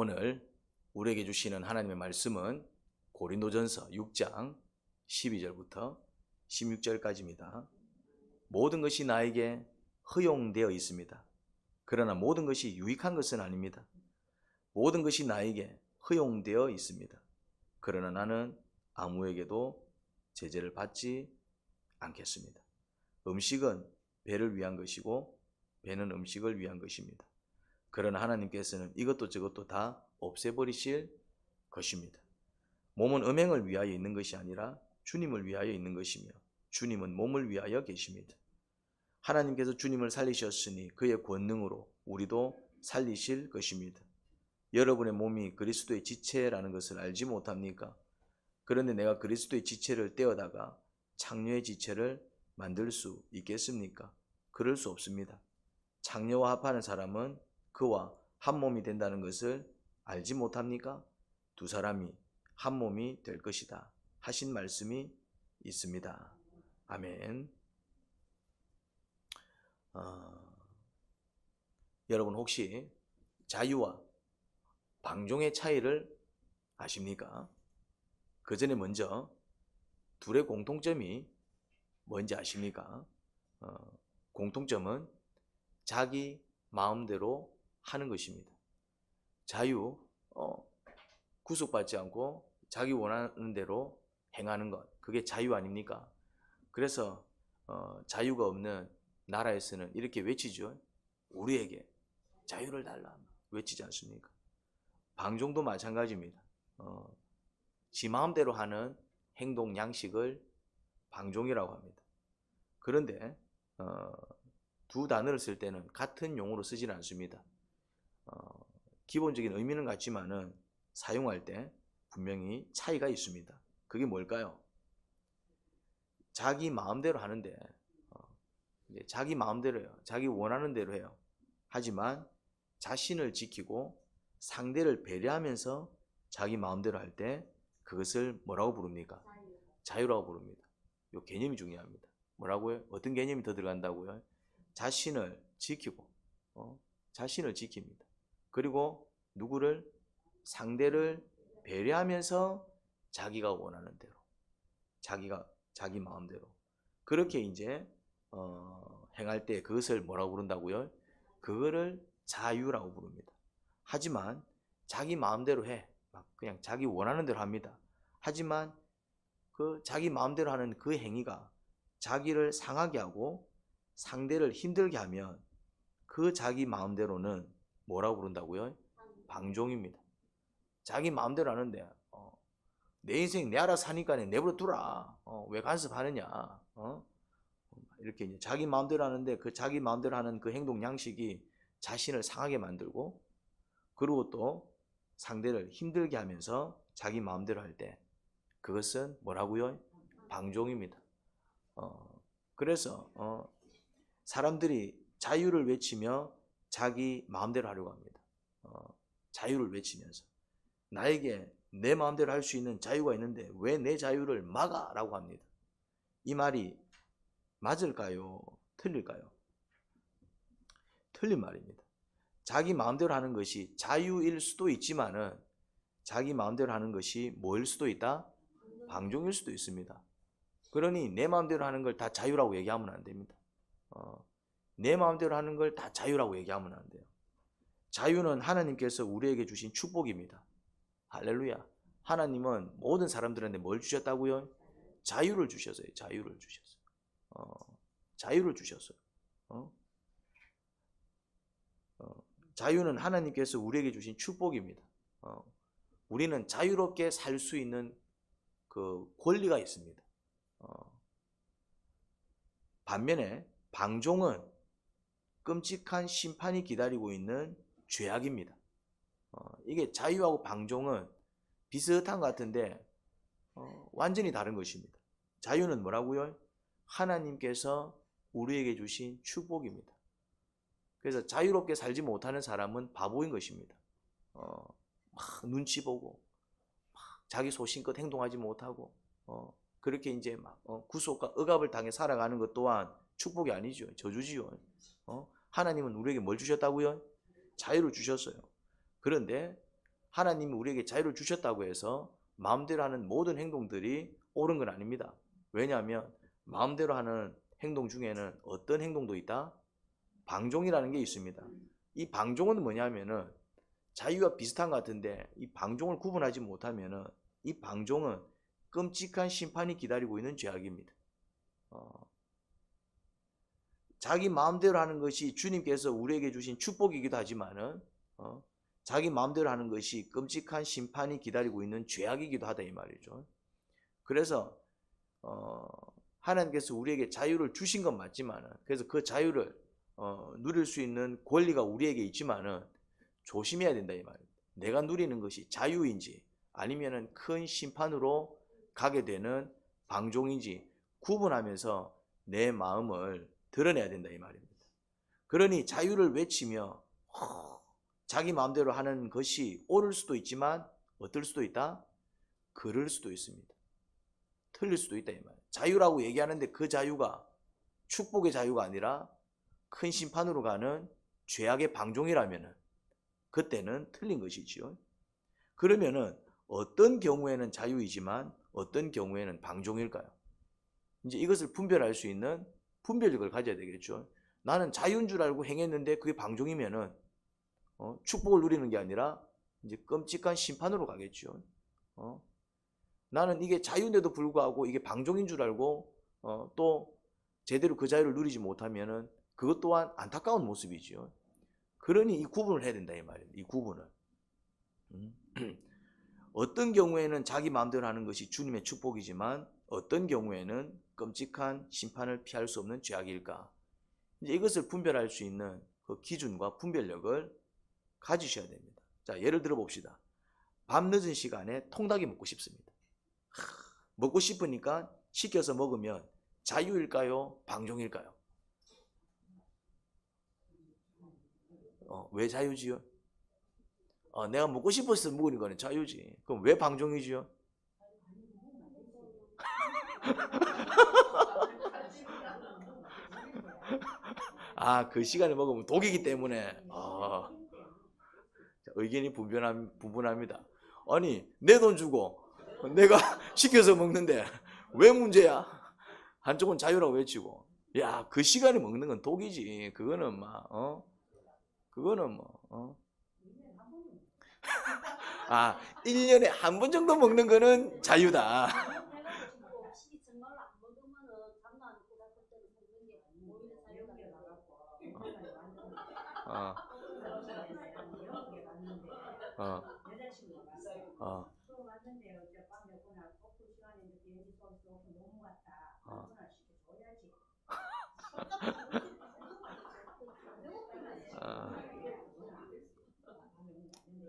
오늘 우리에게 주시는 하나님의 말씀은 고린도전서 6장 12절부터 16절까지입니다. 모든 것이 나에게 허용되어 있습니다. 그러나 모든 것이 유익한 것은 아닙니다. 모든 것이 나에게 허용되어 있습니다. 그러나 나는 아무에게도 제재를 받지 않겠습니다. 음식은 배를 위한 것이고 배는 음식을 위한 것입니다. 그러나 하나님께서는 이것도 저것도 다 없애버리실 것입니다. 몸은 음행을 위하여 있는 것이 아니라 주님을 위하여 있는 것이며 주님은 몸을 위하여 계십니다. 하나님께서 주님을 살리셨으니 그의 권능으로 우리도 살리실 것입니다. 여러분의 몸이 그리스도의 지체라는 것을 알지 못합니까? 그런데 내가 그리스도의 지체를 떼어다가 창녀의 지체를 만들 수 있겠습니까? 그럴 수 없습니다. 창녀와 합하는 사람은 그와 한 몸이 된다는 것을 알지 못합니까? 두 사람이 한 몸이 될 것이다 하신 말씀이 있습니다. 아멘. 여러분 혹시 자유와 방종의 차이를 아십니까? 그 전에 먼저 둘의 공통점이 뭔지 아십니까? 공통점은 자기 마음대로 하는 것입니다. 자유, 구속받지 않고 자기 원하는 대로 행하는 것, 그게 자유 아닙니까? 그래서 자유가 없는 나라에서는 이렇게 외치죠. 우리에게 자유를 달라 외치지 않습니까? 방종도 마찬가지입니다. 지 마음대로 하는 행동 양식을 방종이라고 합니다. 그런데 두 단어를 쓸 때는 같은 용어로 쓰지는 않습니다. 기본적인 의미는 같지만은 사용할 때 분명히 차이가 있습니다. 그게 뭘까요? 자기 마음대로 하는데 자기 마음대로 해요. 자기 원하는 대로 해요. 하지만 자신을 지키고 상대를 배려하면서 자기 마음대로 할 때 그것을 뭐라고 부릅니까? 자유라고 부릅니다. 이 개념이 중요합니다. 뭐라고요? 어떤 개념이 더 들어간다고요? 자신을 지키고 자신을 지킵니다. 그리고 누구를? 상대를 배려하면서 자기가 원하는 대로 자기 마음대로 그렇게 이제 행할 때 그것을 뭐라고 부른다고요? 그거를 자유라고 부릅니다. 하지만 자기 마음대로 해. 막 그냥 자기 원하는 대로 합니다. 하지만 그 자기 마음대로 하는 그 행위가 자기를 상하게 하고 상대를 힘들게 하면 그 자기 마음대로는 뭐라고 부른다고요? 방종입니다. 자기 마음대로 하는데 내 인생 내 알아서 사니까 내버려 두라. 왜 간섭하느냐. 이렇게 이제 자기 마음대로 하는데 그 자기 마음대로 하는 그 행동 양식이 자신을 상하게 만들고 그리고 또 상대를 힘들게 하면서 자기 마음대로 할 때 그것은 뭐라고요? 방종입니다. 그래서 사람들이 자유를 외치며 자기 마음대로 하려고 합니다. 자유를 외치면서 나에게 내 마음대로 할 수 있는 자유가 있는데 왜 내 자유를 막아? 라고 합니다. 이 말이 맞을까요? 틀릴까요? 틀린 말입니다. 자기 마음대로 하는 것이 자유일 수도 있지만은 자기 마음대로 하는 것이 뭐일 수도 있다? 방종일 수도 있습니다. 그러니 내 마음대로 하는 걸 다 자유라고 얘기하면 안 됩니다. 내 마음대로 하는 걸 다 자유라고 얘기하면 안 돼요. 자유는 하나님께서 우리에게 주신 축복입니다. 할렐루야. 하나님은 모든 사람들한테 뭘 주셨다고요? 자유를 주셨어요. 자유를 주셨어요. 자유를 주셨어요. 자유는 하나님께서 우리에게 주신 축복입니다. 우리는 자유롭게 살 수 있는 그 권리가 있습니다. 반면에 방종은 끔찍한 심판이 기다리고 있는 죄악입니다. 이게 자유하고 방종은 비슷한 것 같은데 완전히 다른 것입니다. 자유는 뭐라고요? 하나님께서 우리에게 주신 축복입니다. 그래서 자유롭게 살지 못하는 사람은 바보인 것입니다. 막 눈치 보고 막 자기 소신껏 행동하지 못하고 그렇게 이제 막 구속과 억압을 당해 살아가는 것 또한 축복이 아니죠. 저주지요. 하나님은 우리에게 뭘 주셨다고요? 자유를 주셨어요. 그런데 하나님이 우리에게 자유를 주셨다고 해서 마음대로 하는 모든 행동들이 옳은 건 아닙니다. 왜냐하면 마음대로 하는 행동 중에는 어떤 행동도 있다? 방종이라는 게 있습니다. 이 방종은 뭐냐면은 자유와 비슷한 것 같은데 이 방종을 구분하지 못하면은 이 방종은 끔찍한 심판이 기다리고 있는 죄악입니다. 자기 마음대로 하는 것이 주님께서 우리에게 주신 축복이기도 하지만은 자기 마음대로 하는 것이 끔찍한 심판이 기다리고 있는 죄악이기도 하다 이 말이죠. 그래서 하나님께서 우리에게 자유를 주신 건 맞지만은 그래서 그 자유를 누릴 수 있는 권리가 우리에게 있지만은 조심해야 된다 이 말이에요. 내가 누리는 것이 자유인지 아니면은 큰 심판으로 가게 되는 방종인지 구분하면서 내 마음을 드러내야 된다 이 말입니다. 그러니 자유를 외치며 자기 마음대로 하는 것이 옳을 수도 있지만 어떨 수도 있다? 그럴 수도 있습니다. 틀릴 수도 있다 이 말이에요. 자유라고 얘기하는데 그 자유가 축복의 자유가 아니라 큰 심판으로 가는 죄악의 방종이라면은 그때는 틀린 것이지요. 그러면은 어떤 경우에는 자유이지만 어떤 경우에는 방종일까요? 이제 이것을 분별할 수 있는 분별력을 가져야 되겠죠. 나는 자유인 줄 알고 행했는데 그게 방종이면은 축복을 누리는 게 아니라 이제 끔찍한 심판으로 가겠죠. 나는 이게 자유인데도 불구하고 이게 방종인 줄 알고 또 제대로 그 자유를 누리지 못하면은 그것 또한 안타까운 모습이지요. 그러니 이 구분을 해야 된다 이 말이에요. 이 구분을. 어떤 경우에는 자기 마음대로 하는 것이 주님의 축복이지만 어떤 경우에는 끔찍한 심판을 피할 수 없는 죄악일까? 이제 이것을 분별할 수 있는 그 기준과 분별력을 가지셔야 됩니다. 자, 예를 들어 봅시다. 밤 늦은 시간에 통닭이 먹고 싶습니다. 먹고 싶으니까 시켜서 먹으면 자유일까요? 방종일까요? 왜 자유지요? 내가 먹고 싶어서 먹으는 거는 자유지. 그럼 왜 방종이지요? 그 시간에 먹으면 독이기 때문에. 의견이 분분합니다. 아니, 내 돈 주고 내가 시켜서 먹는데 왜 문제야? 한쪽은 자유라고 외치고. 야, 그 시간에 먹는 건 독이지. 그거는 그거는 1년에 한 번 정도 먹는 거는 자유다. 어.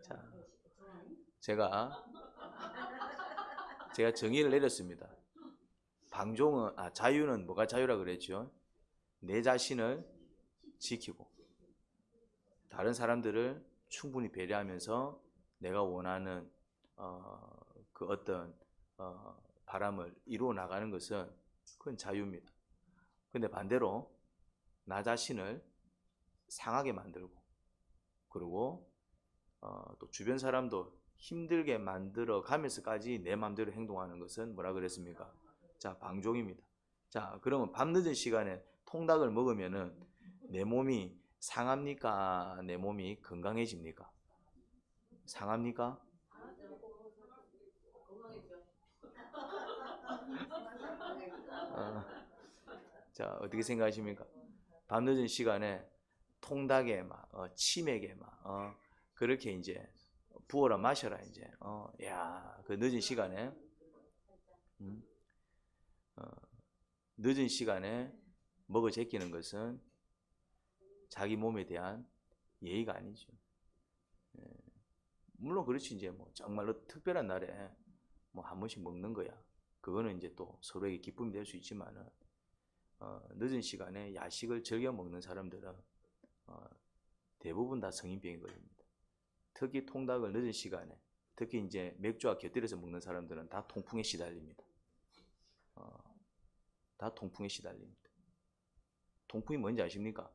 자, 제가 정의를 내렸습니다. 자유는 뭐가 자유라 그랬죠? 내 자신을 지키고 다른 사람들을 충분히 배려하면서 내가 원하는 그 어떤 바람을 이루어 나가는 것은 그건 자유입니다. 근데 반대로 나 자신을 상하게 만들고 그리고 또 주변 사람도 힘들게 만들어 가면서까지 내 마음대로 행동하는 것은 뭐라 그랬습니까? 자, 방종입니다. 자, 그러면 밤늦은 시간에 통닭을 먹으면은 내 몸이 상합니까? 내 몸이 건강해집니까? 상합니까? 자, 어떻게 생각하십니까? 밤늦은 시간에 통닭에 치맥에 그렇게 이제 부어라 마셔라 이제 그 늦은 시간에 늦은 시간에 먹어 제끼는 것은 자기 몸에 대한 예의가 아니죠. 물론 그렇지 이제 정말로 특별한 날에 한 번씩 먹는 거야. 그거는 이제 또 서로에게 기쁨이 될 수 있지만은 늦은 시간에 야식을 즐겨 먹는 사람들은 대부분 다 성인병인 겁니다. 특히 통닭을 늦은 시간에 특히 이제 맥주와 곁들여서 먹는 사람들은 다 통풍에 시달립니다. 다 통풍에 시달립니다. 통풍이 뭔지 아십니까?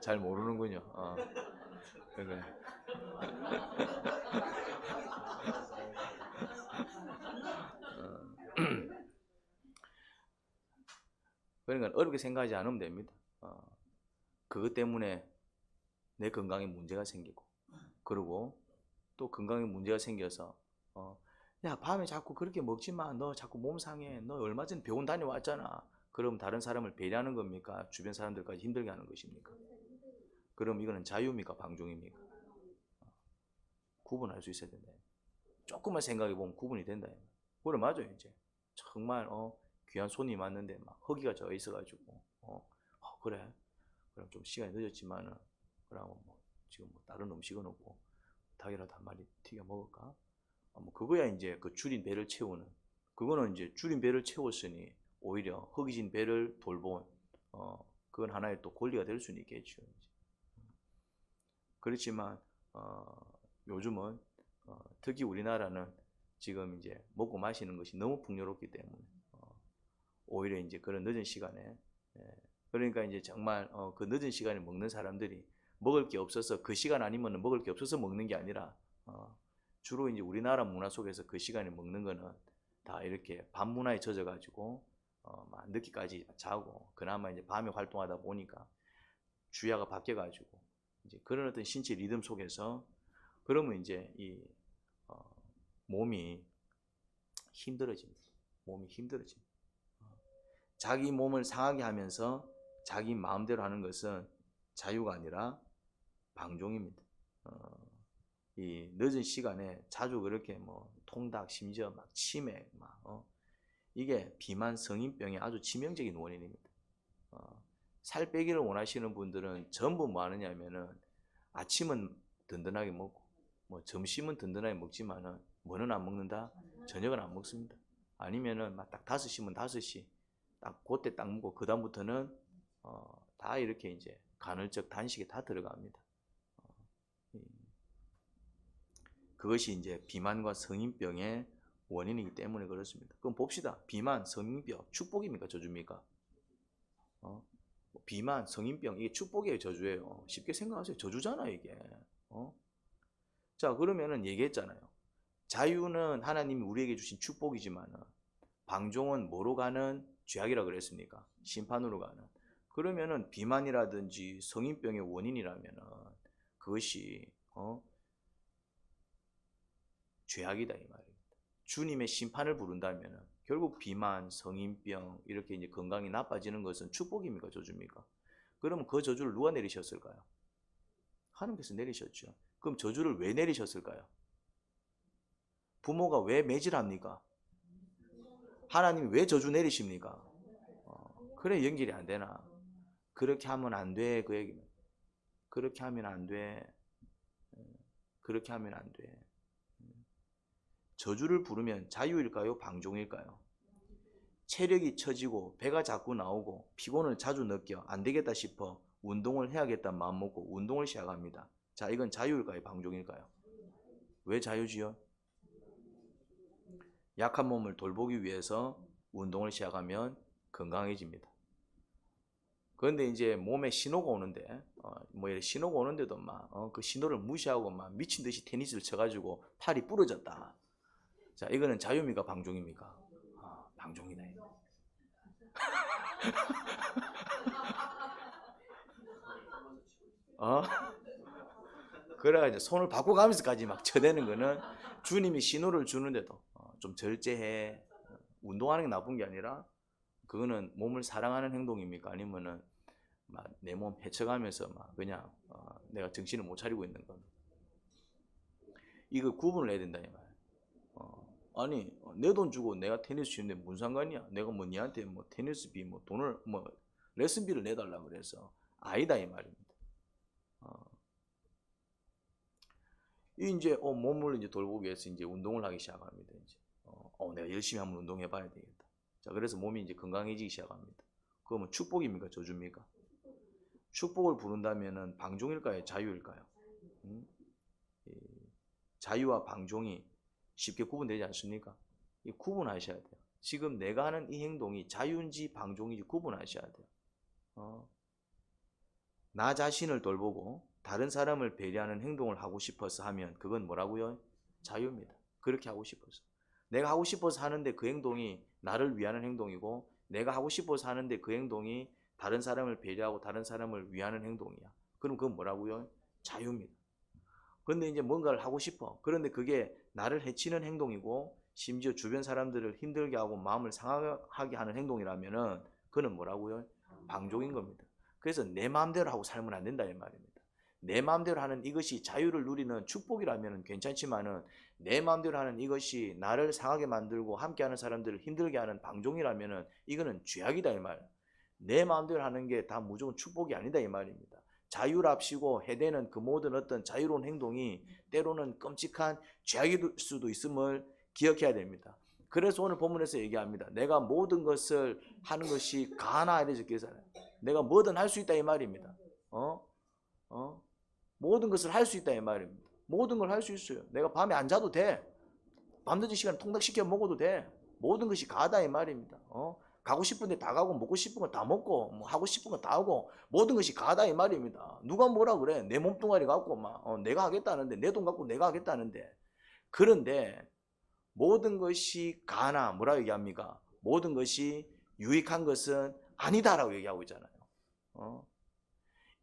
잘 모르는군요. 그래. 그러니까 어렵게 생각하지 않으면 됩니다. 그것 때문에 내 건강에 문제가 생기고, 그리고 또 건강에 문제가 생겨서 야, 밤에 자꾸 그렇게 먹지 마. 너 자꾸 몸 상해. 너 얼마 전에 병원 다녀왔잖아. 그럼 다른 사람을 배려하는 겁니까? 주변 사람들까지 힘들게 하는 것입니까? 그럼 이거는 자유입니까? 방종입니까? 구분할 수 있어야 된다. 조금만 생각해 보면 구분이 된다. 그래, 맞아요. 이제 정말 귀한 손님 왔는데 막 허기가 져 있어가지고 그래. 그럼 좀 시간이 늦었지만은 그러면 뭐 지금 뭐 다른 음식은 없고 닭이라도 한 마리 튀겨 먹을까? 뭐 그거야 이제 그 줄인 배를 채우는. 그거는 이제 줄인 배를 채웠으니 오히려 허기진 배를 돌본 그건 하나의 또 권리가 될 수는 있겠죠. 그렇지만 요즘은 특히 우리나라는 지금 이제 먹고 마시는 것이 너무 풍요롭기 때문에 오히려 이제 그런 늦은 시간에 그러니까 이제 정말 그 늦은 시간에 먹는 사람들이 먹을 게 없어서 그 시간 아니면 먹을 게 없어서 먹는 게 아니라 주로 이제 우리나라 문화 속에서 그 시간에 먹는 거는 다 이렇게 밤 문화에 젖어가지고 막 늦게까지 자고 그나마 이제 밤에 활동하다 보니까 주야가 바뀌어가지고 이제 그런 어떤 신체 리듬 속에서 그러면 이제 이 몸이 힘들어집니다. 몸이 힘들어집니다. 자기 몸을 상하게 하면서 자기 마음대로 하는 것은 자유가 아니라 방종입니다. 이 늦은 시간에 자주 그렇게 뭐 통닭 심지어 막 치매 막 이게 비만 성인병의 아주 치명적인 원인입니다. 살 빼기를 원하시는 분들은 전부 뭐 하느냐면은 아침은 든든하게 먹고 뭐 점심은 든든하게 먹지만은 뭐는 안 먹는다? 저녁은 안 먹습니다. 아니면은 막 딱 5시면 5시 딱 그때 딱 먹고 그 다음부터는 다 이렇게 이제 간헐적 단식에 다 들어갑니다. 그것이 이제 비만과 성인병의 원인이기 때문에 그렇습니다. 그럼 봅시다. 비만, 성인병, 축복입니까? 저주입니까? 비만, 성인병, 이게 축복이에요? 저주예요? 쉽게 생각하세요. 저주잖아, 이게. 자, 그러면은 얘기했잖아요. 자유는 하나님이 우리에게 주신 축복이지만 방종은 뭐로 가는 죄악이라 그랬습니까? 심판으로 가는. 그러면은 비만이라든지 성인병의 원인이라면은 그것이 죄악이다 이 말입니다. 주님의 심판을 부른다면은 결국 비만, 성인병 이렇게 이제 건강이 나빠지는 것은 축복입니까? 저주입니까? 그러면 그 저주를 누가 내리셨을까요? 하나님께서 내리셨죠. 그럼 저주를 왜 내리셨을까요? 부모가 왜 매질합니까? 하나님이 왜 저주 내리십니까? 그래 연결이 안 되나? 그렇게 하면 안 돼. 그 얘기는. 그렇게 하면 안 돼. 그렇게 하면 안 돼. 저주를 부르면 자유일까요? 방종일까요? 체력이 처지고 배가 자꾸 나오고 피곤을 자주 느껴 안 되겠다 싶어 운동을 해야겠다 마음 먹고 운동을 시작합니다. 자, 이건 자유일까요? 방종일까요? 왜 자유지요? 약한 몸을 돌보기 위해서 운동을 시작하면 건강해집니다. 그런데 이제 몸에 신호가 오는데 뭐 이렇게 신호가 오는데도 막 그 신호를 무시하고 막 미친 듯이 테니스를 쳐가지고 팔이 부러졌다. 자, 이거는 자유입니까? 방종입니까? 방종이네. 그래가지고 손을 바꿔가면서까지 막 쳐대는 거는 주님이 신호를 주는데도 좀 절제해. 운동하는 게 나쁜 게 아니라 그거는 몸을 사랑하는 행동입니까? 아니면은 막 내 몸 헤쳐가면서 막 그냥 내가 정신을 못 차리고 있는 건 이거 구분을 해야 된다 이 말. 아니 내 돈 주고 내가 테니스 치는데 무슨 상관이야? 내가 뭐 니한테 뭐 테니스비 뭐 돈을 뭐 레슨비를 내달라 그래서 아니다 이 말입니다. 이제 몸을 이제 돌보기 위해서 이제 운동을 하기 시작합니다. 이제 내가 열심히 한번 운동해봐야 되겠다. 자, 그래서 몸이 이제 건강해지기 시작합니다. 그러면 축복입니까? 저주입니까? 축복을 부른다면은 방종일까요? 자유일까요? 자유와 방종이 쉽게 구분되지 않습니까? 구분하셔야 돼요. 지금 내가 하는 이 행동이 자유인지 방종인지 구분하셔야 돼요. 나 자신을 돌보고 다른 사람을 배려하는 행동을 하고 싶어서 하면 그건 뭐라고요? 자유입니다. 그렇게 하고 싶어서. 내가 하고 싶어서 하는데 그 행동이 나를 위하는 행동이고 내가 하고 싶어서 하는데 그 행동이 다른 사람을 배려하고 다른 사람을 위하는 행동이야. 그럼 그건 뭐라고요? 자유입니다. 그런데 이제 뭔가를 하고 싶어. 그런데 그게 나를 해치는 행동이고 심지어 주변 사람들을 힘들게 하고 마음을 상하게 하는 행동이라면은 그는 뭐라고요? 방종인 겁니다. 그래서 내 마음대로 하고 살면 안 된다 이 말입니다. 내 마음대로 하는 이것이 자유를 누리는 축복이라면 괜찮지만은 내 마음대로 하는 이것이 나를 상하게 만들고 함께하는 사람들을 힘들게 하는 방종이라면은 이거는 죄악이다 이 말. 내 마음대로 하는 게 다 무조건 축복이 아니다 이 말입니다. 자유랍시고 해대는 그 모든 어떤 자유로운 행동이 때로는 끔찍한 죄악일 수도 있음을 기억해야 됩니다. 그래서 오늘 본문에서 얘기합니다. 내가 모든 것을 하는 것이 가나 이렇게 적혀 있잖아요. 내가 뭐든 할 수 있다 이 말입니다. 모든 것을 할 수 있다 이 말입니다. 모든 걸 할 수 있어요. 내가 밤에 안 자도 돼. 밤늦은 시간에 통닭시켜 먹어도 돼. 모든 것이 가다 이 말입니다. 가고 싶은데 다 가고 먹고 싶은 거 다 먹고 뭐 하고 싶은 거 다 하고 모든 것이 가다 이 말입니다. 누가 뭐라 그래? 내 몸뚱아리 갖고 막 내가 하겠다는데 내 돈 갖고 내가 하겠다는데 그런데 모든 것이 가나 뭐라고 얘기합니까? 모든 것이 유익한 것은 아니다라고 얘기하고 있잖아요.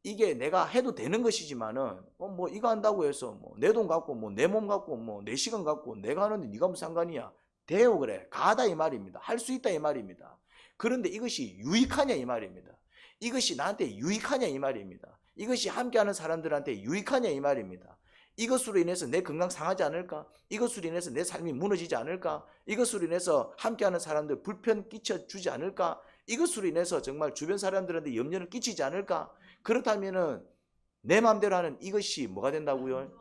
이게 내가 해도 되는 것이지만은 뭐 이거 한다고 해서 뭐 내 돈 갖고 뭐 내 몸 갖고 뭐 내 시간 갖고 내가 하는데 네가 무슨 상관이야? 돼요 그래. 가다 이 말입니다. 할 수 있다 이 말입니다. 그런데 이것이 유익하냐 이 말입니다. 이것이 나한테 유익하냐 이 말입니다. 이것이 함께하는 사람들한테 유익하냐 이 말입니다. 이것으로 인해서 내 건강 상하지 않을까? 이것으로 인해서 내 삶이 무너지지 않을까? 이것으로 인해서 함께하는 사람들 불편 끼쳐주지 않을까? 이것으로 인해서 정말 주변 사람들한테 염려를 끼치지 않을까? 그렇다면은 내 마음대로 하는 이것이 뭐가 된다고요?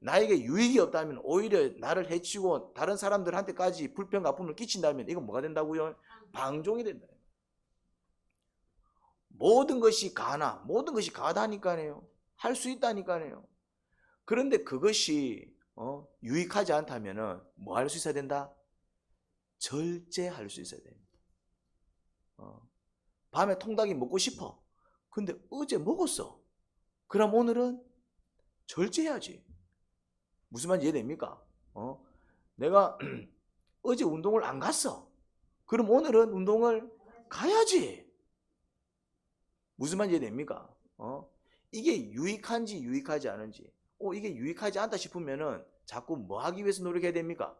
나에게 유익이 없다면 오히려 나를 해치고 다른 사람들한테까지 불편과 아픔을 끼친다면 이건 뭐가 된다고요? 방종이 된다. 모든 것이 가나, 모든 것이 가다니까요. 할 수 있다니까요. 그런데 그것이 유익하지 않다면 뭐 할 수 있어야 된다? 절제할 수 있어야 됩니다. 밤에 통닭이 먹고 싶어. 근데 어제 먹었어. 그럼 오늘은 절제해야지. 무슨 말인지 이해됩니까? 내가 어제 운동을 안 갔어. 그럼 오늘은 운동을 가야지. 무슨 말인지 이해됩니까? 이게 유익한지 유익하지 않은지. 이게 유익하지 않다 싶으면은 자꾸 뭐 하기 위해서 노력해야 됩니까?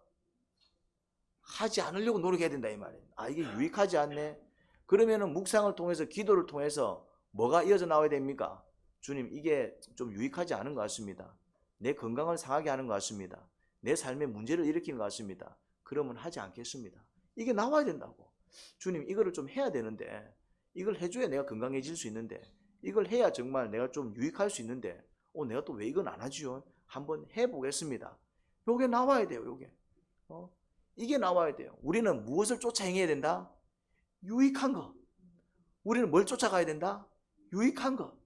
하지 않으려고 노력해야 된다 이 말이에요. 이게 유익하지 않네. 그러면은 묵상을 통해서 기도를 통해서 뭐가 이어져 나와야 됩니까? 주님 이게 좀 유익하지 않은 것 같습니다. 내 건강을 상하게 하는 것 같습니다. 내 삶에 문제를 일으키는 것 같습니다. 그러면 하지 않겠습니다. 이게 나와야 된다고. 주님 이거를 좀 해야 되는데 이걸 해줘야 내가 건강해질 수 있는데 이걸 해야 정말 내가 좀 유익할 수 있는데 내가 또 왜 이건 안 하지요? 한번 해보겠습니다. 요게 나와야 돼요. 요게 이게 나와야 돼요. 우리는 무엇을 쫓아 행해야 된다? 유익한 거. 우리는 뭘 쫓아가야 된다? 유익한 거.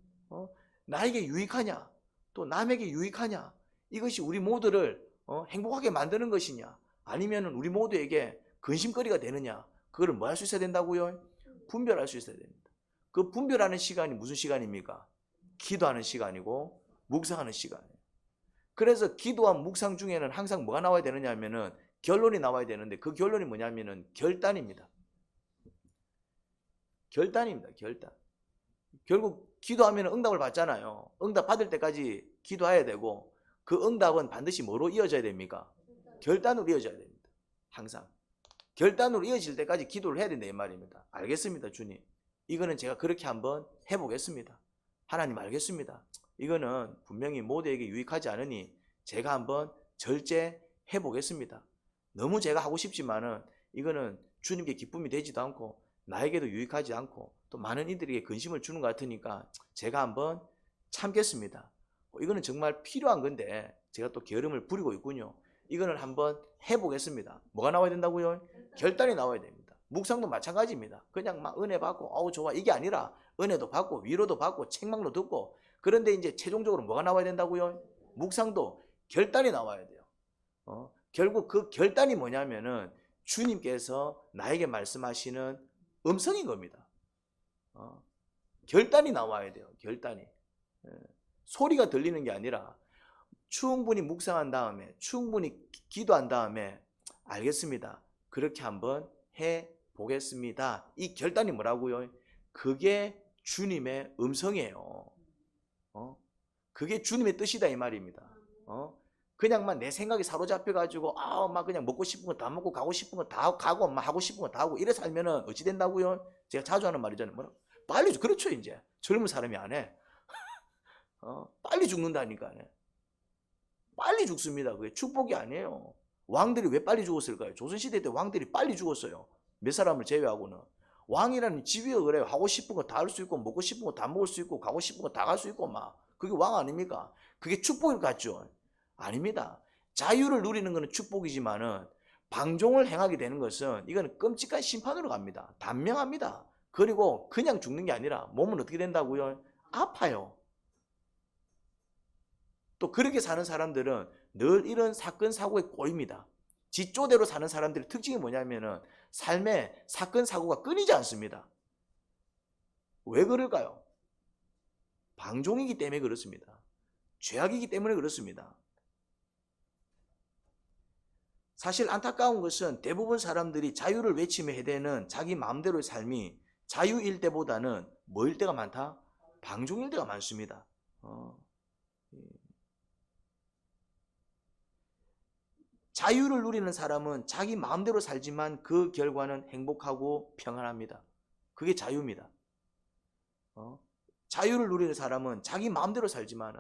나에게 유익하냐? 또 남에게 유익하냐? 이것이 우리 모두를 행복하게 만드는 것이냐? 아니면 우리 모두에게 근심거리가 되느냐? 그걸 뭐 할 수 있어야 된다고요? 분별할 수 있어야 됩니다. 그 분별하는 시간이 무슨 시간입니까? 기도하는 시간이고 묵상하는 시간이에요. 그래서 기도와 묵상 중에는 항상 뭐가 나와야 되느냐 하면은 결론이 나와야 되는데 그 결론이 뭐냐면은 결단입니다. 결단입니다. 결단. 결국 기도하면 응답을 받잖아요. 응답 받을 때까지 기도해야 되고 그 응답은 반드시 뭐로 이어져야 됩니까? 결단으로 이어져야 됩니다. 항상. 결단으로 이어질 때까지 기도를 해야 된다 이 말입니다. 알겠습니다 주님. 이거는 제가 그렇게 한번 해보겠습니다. 하나님 알겠습니다. 이거는 분명히 모두에게 유익하지 않으니 제가 한번 절제해 보겠습니다. 너무 제가 하고 싶지만은 이거는 주님께 기쁨이 되지도 않고 나에게도 유익하지 않고 또 많은 이들에게 근심을 주는 것 같으니까 제가 한번 참겠습니다. 이거는 정말 필요한 건데 제가 또 게으름을 부리고 있군요. 이거는 한번 해보겠습니다. 뭐가 나와야 된다고요? 결단이 나와야 됩니다. 묵상도 마찬가지입니다. 그냥 막 은혜 받고 좋아 이게 아니라 은혜도 받고 위로도 받고 책망도 듣고 그런데 이제 최종적으로 뭐가 나와야 된다고요? 묵상도 결단이 나와야 돼요. 결국 그 결단이 뭐냐면은 주님께서 나에게 말씀하시는 음성인 겁니다. 결단이 나와야 돼요. 결단이. 소리가 들리는 게 아니라 충분히 묵상한 다음에 충분히 기도한 다음에 알겠습니다. 그렇게 한번 해 보겠습니다. 이 결단이 뭐라고요? 그게 주님의 음성이에요. 그게 주님의 뜻이다 이 말입니다. 그냥만 내 생각이 사로잡혀가지고 막 그냥 먹고 싶은 거 다 먹고 가고 싶은 거 다 가고 막 하고 싶은 거 다 하고 이래 살면은 어찌 된다고요? 제가 자주 하는 말이잖아요. 뭐라? 빨리 그렇죠 이제 젊은 사람이 안 해. 빨리 죽는다니까. 빨리 죽습니다. 그게 축복이 아니에요. 왕들이 왜 빨리 죽었을까요? 조선시대 때 왕들이 빨리 죽었어요. 몇 사람을 제외하고는. 왕이라는 지위가 그래요. 하고 싶은 거 다 할 수 있고 먹고 싶은 거 다 먹을 수 있고 가고 싶은 거 다 갈 수 있고 막. 그게 왕 아닙니까? 그게 축복일 것 같죠? 아닙니다. 자유를 누리는 것은 축복이지만은 방종을 행하게 되는 것은 이거는 끔찍한 심판으로 갑니다. 단명합니다. 그리고 그냥 죽는 게 아니라 몸은 어떻게 된다고요? 아파요. 또 그렇게 사는 사람들은 늘 이런 사건 사고에 꼬입니다. 지쪼대로 사는 사람들의 특징이 뭐냐면은 삶에 사건 사고가 끊이지 않습니다. 왜 그럴까요? 방종이기 때문에 그렇습니다. 죄악이기 때문에 그렇습니다. 사실 안타까운 것은 대부분 사람들이 자유를 외치며 해대는 자기 마음대로의 삶이 자유일 때보다는 뭐일 때가 많다? 방종일 때가 많습니다. 자유를 누리는 사람은 자기 마음대로 살지만 그 결과는 행복하고 평안합니다. 그게 자유입니다. 자유를 누리는 사람은 자기 마음대로 살지만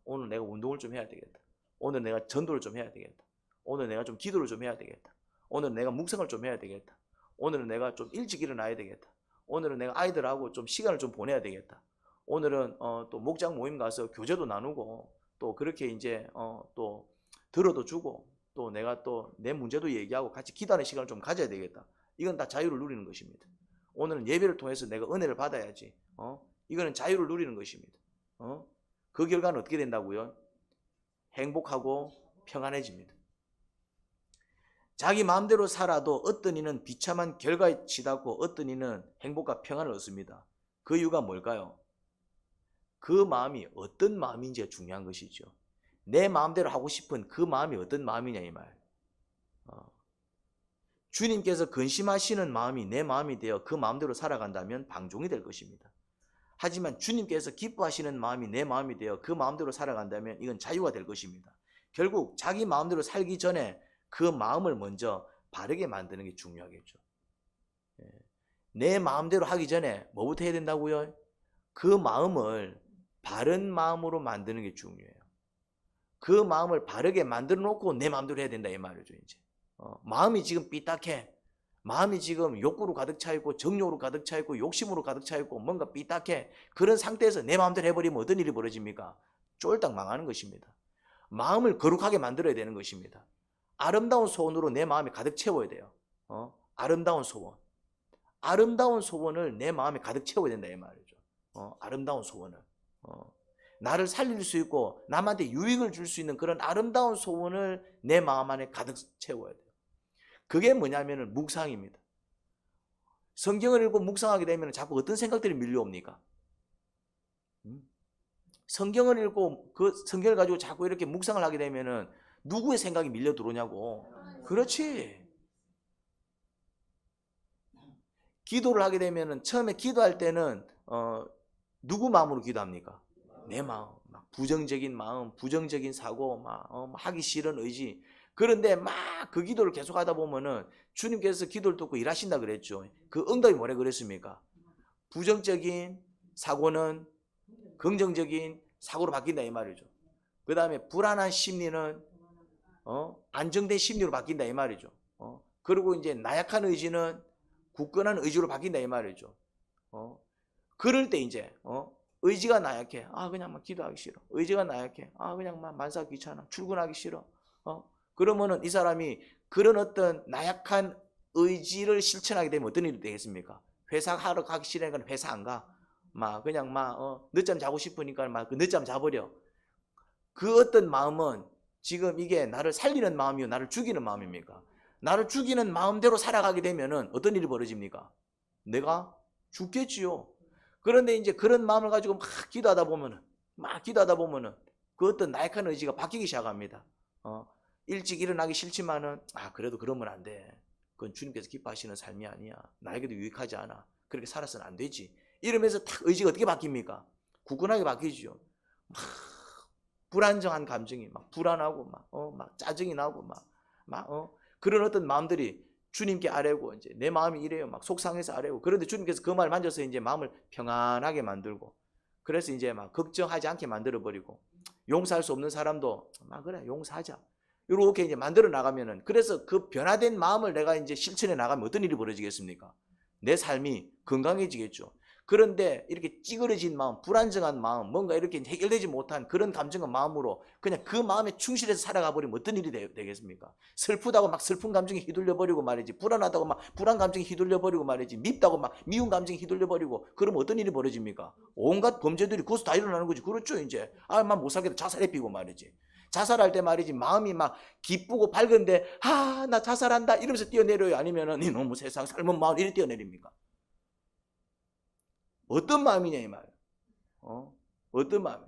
오늘 내가 운동을 좀 해야 되겠다. 오늘 내가 전도를 좀 해야 되겠다. 오늘 내가 좀 기도를 좀 해야 되겠다. 오늘 내가 묵상을 좀 해야 되겠다. 오늘은 내가 좀 일찍 일어나야 되겠다. 오늘은 내가 아이들하고 좀 시간을 좀 보내야 되겠다. 오늘은 또 목장 모임 가서 교제도 나누고 또 그렇게 이제 또 들어도 주고 또 내가 또 내 문제도 얘기하고 같이 기도하는 시간을 좀 가져야 되겠다. 이건 다 자유를 누리는 것입니다. 오늘은 예배를 통해서 내가 은혜를 받아야지. 이거는 자유를 누리는 것입니다. 그 결과는 어떻게 된다고요? 행복하고 평안해집니다. 자기 마음대로 살아도 어떤 이는 비참한 결과에 치닫고 어떤 이는 행복과 평안을 얻습니다. 그 이유가 뭘까요? 그 마음이 어떤 마음인지가 중요한 것이죠. 내 마음대로 하고 싶은 그 마음이 어떤 마음이냐 이 말. 주님께서 근심하시는 마음이 내 마음이 되어 그 마음대로 살아간다면 방종이 될 것입니다. 하지만 주님께서 기뻐하시는 마음이 내 마음이 되어 그 마음대로 살아간다면 이건 자유가 될 것입니다. 결국 자기 마음대로 살기 전에 그 마음을 먼저 바르게 만드는 게 중요하겠죠. 내 마음대로 하기 전에 뭐부터 해야 된다고요? 그 마음을 바른 마음으로 만드는 게 중요해요. 그 마음을 바르게 만들어 놓고 내 마음대로 해야 된다 이 말이죠. 이제 마음이 지금 삐딱해. 마음이 지금 욕구로 가득 차 있고 정욕으로 가득 차 있고 욕심으로 가득 차 있고 뭔가 삐딱해. 그런 상태에서 내 마음대로 해버리면 어떤 일이 벌어집니까? 쫄딱 망하는 것입니다. 마음을 거룩하게 만들어야 되는 것입니다. 아름다운 소원으로 내 마음에 가득 채워야 돼요. 아름다운 소원. 아름다운 소원을 내 마음에 가득 채워야 된다 이 말이죠. 아름다운 소원을. 나를 살릴 수 있고 남한테 유익을 줄 수 있는 그런 아름다운 소원을 내 마음 안에 가득 채워야 돼요. 그게 뭐냐면 묵상입니다. 성경을 읽고 묵상하게 되면 자꾸 어떤 생각들이 밀려옵니까? 성경을 읽고 그 성경을 가지고 자꾸 이렇게 묵상을 하게 되면 누구의 생각이 밀려 들어오냐고. 그렇지. 기도를 하게 되면 처음에 기도할 때는 누구 마음으로 기도합니까? 내 마음. 막 부정적인 마음, 부정적인 사고, 막 하기 싫은 의지. 그런데 막 그 기도를 계속 하다 보면은 주님께서 기도를 듣고 일하신다 그랬죠. 그 응답이 뭐라 그랬습니까? 부정적인 사고는 긍정적인 사고로 바뀐다 이 말이죠. 그 다음에 불안한 심리는 안정된 심리로 바뀐다 이 말이죠. 그리고 이제 나약한 의지는 굳건한 의지로 바뀐다 이 말이죠. 그럴 때 이제 의지가 나약해. 그냥 막 기도하기 싫어. 의지가 나약해. 그냥 막 만사 귀찮아. 출근하기 싫어. 그러면은 이 사람이 그런 어떤 나약한 의지를 실천하게 되면 어떤 일이 되겠습니까? 회사 하러 가기 싫으니까 회사 안 가. 막 그냥 막 늦잠 자고 싶으니까 막 그 늦잠 자버려. 그 어떤 마음은 지금 이게 나를 살리는 마음이요, 나를 죽이는 마음입니까? 나를 죽이는 마음대로 살아가게 되면은 어떤 일이 벌어집니까? 내가 죽겠지요. 그런데 이제 그런 마음을 가지고 막 기도하다 보면은 막 기도하다 보면은 그 어떤 나약한 의지가 바뀌기 시작합니다. 일찍 일어나기 싫지만은 그래도 그러면 안 돼. 그건 주님께서 기뻐하시는 삶이 아니야. 나에게도 유익하지 않아. 그렇게 살아서는 안 되지. 이러면서 딱 의지가 어떻게 바뀝니까? 굳건하게 바뀌죠. 막 불안정한 감정이 막 불안하고 막 짜증이 나고 그런 어떤 마음들이 주님께 아뢰고 이제 내 마음이 이래요. 막 속상해서 아뢰고. 그런데 주님께서 그 말 만져서 이제 마음을 평안하게 만들고 그래서 이제 막 걱정하지 않게 만들어 버리고 용서할 수 없는 사람도 그래 용서하자. 이렇게 이제 만들어 나가면은 그래서 그 변화된 마음을 내가 이제 실천해 나가면 어떤 일이 벌어지겠습니까? 내 삶이 건강해지겠죠. 그런데 이렇게 찌그러진 마음, 불안정한 마음, 뭔가 이렇게 해결되지 못한 그런 감정과 마음으로 그냥 그 마음에 충실해서 살아가 버리면 어떤 일이 되겠습니까? 슬프다고 막 슬픈 감정에 휘둘려 버리고 말이지, 불안하다고 막 불안 감정에 휘둘려 버리고 말이지, 밉다고 막 미운 감정에 휘둘려 버리고 그러면 어떤 일이 벌어집니까? 온갖 범죄들이 거기서 다 일어나는 거지. 그렇죠, 이제. 막 못 살겠다 자살해 피고 말이지. 자살할 때 말이지 마음이 막 기쁘고 밝은데 나 자살한다 이러면서 뛰어내려요? 아니면은 이놈의 세상 삶은 마음 이렇게 뛰어내립니까? 어떤 마음이냐 이 말이에요. 어떤 마음?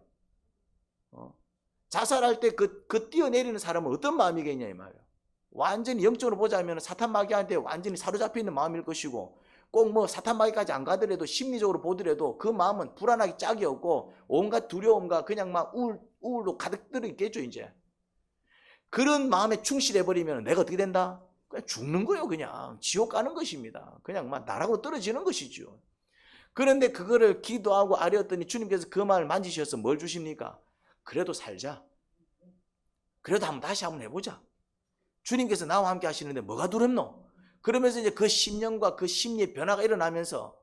자살할 때 그 뛰어내리는 사람은 어떤 마음이겠냐 이 말이에요. 완전히 영적으로 보자면 사탄 마귀한테 완전히 사로잡혀 있는 마음일 것이고 꼭 뭐 사탄 마귀까지 안 가더라도 심리적으로 보더라도 그 마음은 불안하기 짝이 없고 온갖 두려움과 그냥 막 우울로 가득 들어 있겠죠 이제. 그런 마음에 충실해버리면 내가 어떻게 된다? 그냥 죽는 거예요. 그냥 지옥 가는 것입니다. 그냥 막 나락으로 떨어지는 것이죠. 그런데 그거를 기도하고 아뢰었더니 주님께서 그 마음을 만지셔서 뭘 주십니까? 그래도 살자. 그래도 다시 한번 해보자. 주님께서 나와 함께 하시는데 뭐가 두렵노? 그러면서 이제 그 심령과 그 심리의 변화가 일어나면서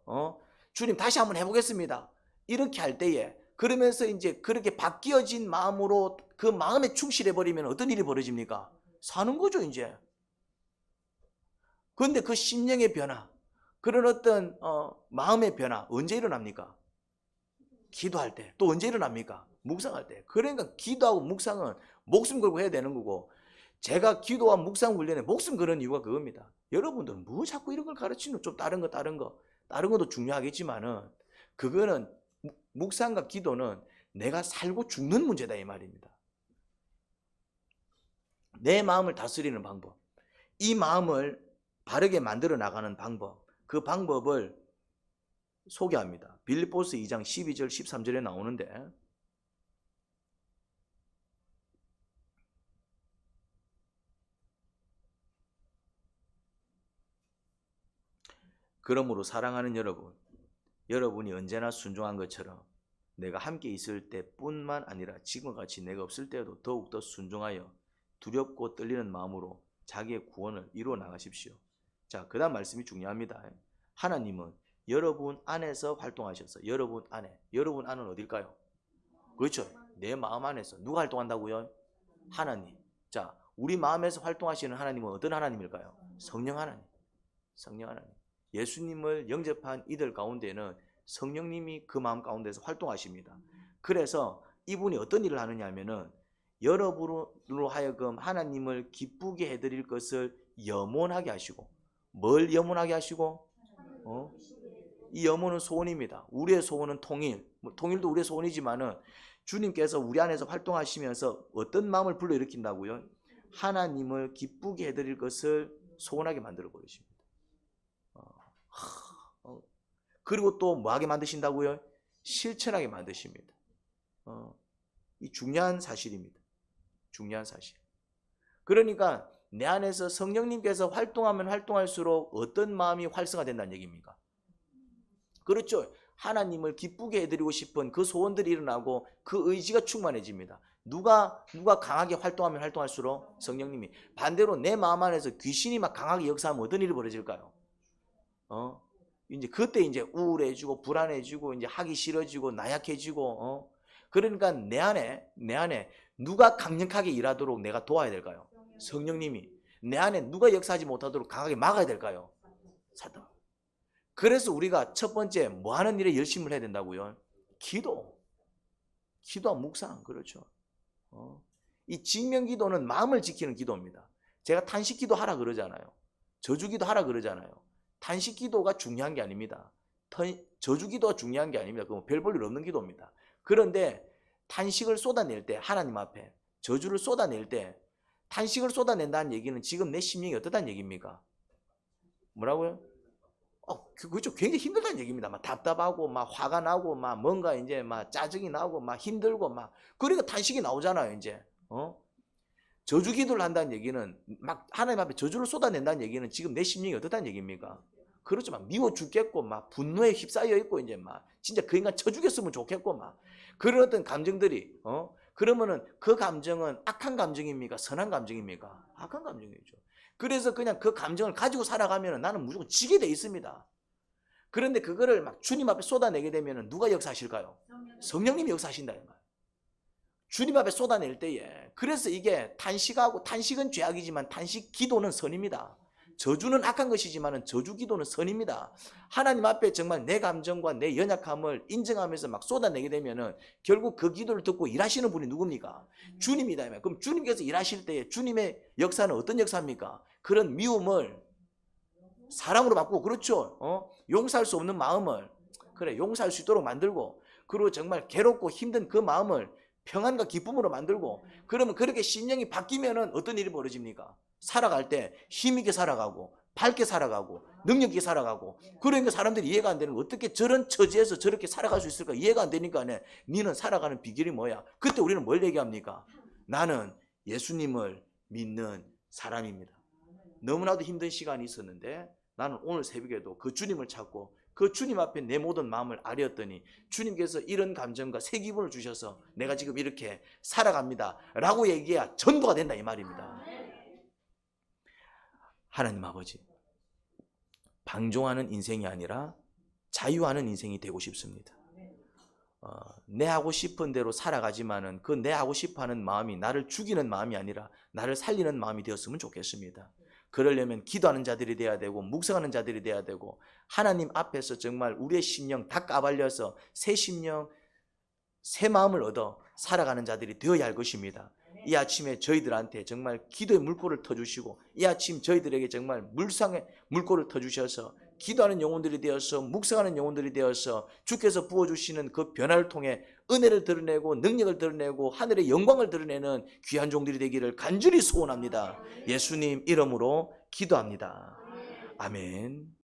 주님 다시 한번 해보겠습니다. 이렇게 할 때에 그러면서 이제 그렇게 바뀌어진 마음으로 그 마음에 충실해버리면 어떤 일이 벌어집니까? 사는 거죠 이제. 그런데 그 심령의 변화, 그런 어떤 마음의 변화 언제 일어납니까? 기도할 때. 또 언제 일어납니까? 묵상할 때. 그러니까 기도하고 묵상은 목숨 걸고 해야 되는 거고, 제가 기도와 묵상 훈련에 목숨 거는 이유가 그겁니다. 여러분들은 뭐 자꾸 이런 걸 가르치는, 좀 다른 것도 중요하겠지만은 그거는 묵상과 기도는 내가 살고 죽는 문제다 이 말입니다. 내 마음을 다스리는 방법, 이 마음을 바르게 만들어 나가는 방법, 그 방법을 소개합니다. 빌립보서 2장 12절 13절에 나오는데, 그러므로 사랑하는 여러분이 언제나 순종한 것처럼 내가 함께 있을 때뿐만 아니라 지금과 같이 내가 없을 때에도 더욱더 순종하여 두렵고 떨리는 마음으로 자기의 구원을 이루어 나가십시오. 자, 그 다음 말씀이 중요합니다. 하나님은 여러분 안에서 활동하셔서 여러분 안은 어딜까요? 그렇죠. 내 마음 안에서. 누가 활동한다고요? 하나님. 자, 우리 마음에서 활동하시는 하나님은 어떤 하나님일까요? 성령 하나님. 성령 하나님. 예수님을 영접한 이들 가운데는 성령님이 그 마음 가운데서 활동하십니다. 그래서 이분이 어떤 일을 하느냐 하면은 여러분으로 하여금 하나님을 기쁘게 해드릴 것을 염원하게 하시고, 뭘 염원하게 하시고? 이 염원은 소원입니다. 우리의 소원은 통일도 우리의 소원이지만은 주님께서 우리 안에서 활동하시면서 어떤 마음을 불러일으킨다고요? 하나님을 기쁘게 해드릴 것을 소원하게 만들어 버리십니다. 그리고 또 뭐하게 만드신다고요? 실천하게 만드십니다. 이 중요한 사실입니다. 중요한 사실. 그러니까 내 안에서 성령님께서 활동하면 활동할수록 어떤 마음이 활성화된다는 얘기입니까? 그렇죠. 하나님을 기쁘게 해드리고 싶은 그 소원들이 일어나고 그 의지가 충만해집니다. 누가 강하게 활동하면 활동할수록? 성령님이. 반대로 내 마음 안에서 귀신이 막 강하게 역사하면 어떤 일이 벌어질까요? 이제 그때 이제 우울해지고 불안해지고 이제 하기 싫어지고 나약해지고 그러니까 내 안에 누가 강력하게 일하도록 내가 도와야 될까요? 성령님이. 내 안에 누가 역사하지 못하도록 강하게 막아야 될까요? 사탄. 그래서 우리가 첫 번째 뭐 하는 일에 열심을 해야 된다고요? 기도와 묵상. 그렇죠. 이 직면기도는 마음을 지키는 기도입니다. 제가 탄식기도 하라 그러잖아요. 저주기도 하라 그러잖아요. 탄식기도가 중요한 게 아닙니다. 저주기도가 중요한 게 아닙니다. 그건 별 볼 일 없는 기도입니다. 그런데 탄식을 쏟아낼 때, 하나님 앞에 저주를 쏟아낼 때, 탄식을 쏟아낸다는 얘기는 지금 내 심령이 어떻다는 얘기입니까? 뭐라고요? 그렇죠. 굉장히 힘들다는 얘기입니다. 막 답답하고, 막 화가 나고, 막 뭔가 이제 막 짜증이 나고, 막 힘들고, 막 그러니까 탄식이 나오잖아요. 이제 저주 기도를 한다는 얘기는 막 하나님 앞에 저주를 쏟아낸다는 얘기는 지금 내 심령이 어떻다는 얘기입니까? 그렇죠. 막 미워 죽겠고, 막 분노에 휩싸여 있고, 이제 막 진짜 그 인간 쳐 죽였으면 좋겠고, 막 그런 어떤 감정들이 그러면은 그 감정은 악한 감정입니까? 선한 감정입니까? 악한 감정이죠. 그래서 그냥 그 감정을 가지고 살아가면 나는 무조건 지게 돼 있습니다. 그런데 그거를 막 주님 앞에 쏟아내게 되면 누가 역사하실까요? 성령님이 역사하신다. 주님 앞에 쏟아낼 때에. 그래서 이게 탄식은 죄악이지만 탄식 기도는 선입니다. 저주는 악한 것이지만 저주 기도는 선입니다. 하나님 앞에 정말 내 감정과 내 연약함을 인정하면서 막 쏟아내게 되면은 결국 그 기도를 듣고 일하시는 분이 누굽니까? 주님이다. 그럼 주님께서 일하실 때에 주님의 역사는 어떤 역사입니까? 그런 미움을 사랑으로 바꾸고, 그렇죠. 용서할 수 없는 마음을 용서할 수 있도록 만들고, 그리고 정말 괴롭고 힘든 그 마음을 평안과 기쁨으로 만들고, 그러면 그렇게 심령이 바뀌면은 어떤 일이 벌어집니까? 살아갈 때 힘있게 살아가고, 밝게 살아가고, 능력 있게 살아가고. 그러니까 사람들이 이해가 안 되는 거, 어떻게 저런 처지에서 저렇게 살아갈 수 있을까? 이해가 안 되니까 니는 살아가는 비결이 뭐야? 그때 우리는 뭘 얘기합니까? 나는 예수님을 믿는 사람입니다. 너무나도 힘든 시간이 있었는데 나는 오늘 새벽에도 그 주님을 찾고 그 주님 앞에 내 모든 마음을 아뢰었더니 주님께서 이런 감정과 새 기분을 주셔서 내가 지금 이렇게 살아갑니다 라고 얘기해야 전도가 된다, 이 말입니다. 하나님 아버지, 방종하는 인생이 아니라 자유하는 인생이 되고 싶습니다. 내 하고 싶은 대로 살아가지만은 그 내 하고 싶어하는 마음이 나를 죽이는 마음이 아니라 나를 살리는 마음이 되었으면 좋겠습니다. 그러려면 기도하는 자들이 돼야 되고, 묵상하는 자들이 돼야 되고, 하나님 앞에서 정말 우리의 심령 다 까발려서 새 심령, 새 마음을 얻어 살아가는 자들이 되어야 할 것입니다. 이 아침에 저희들한테 정말 기도의 물꼬를 터주시고, 이 아침 저희들에게 정말 물상의 물꼬를 터주셔서 기도하는 영혼들이 되어서, 묵상하는 영혼들이 되어서 주께서 부어주시는 그 변화를 통해 은혜를 드러내고 능력을 드러내고 하늘의 영광을 드러내는 귀한 종들이 되기를 간절히 소원합니다. 예수님 이름으로 기도합니다. 아멘.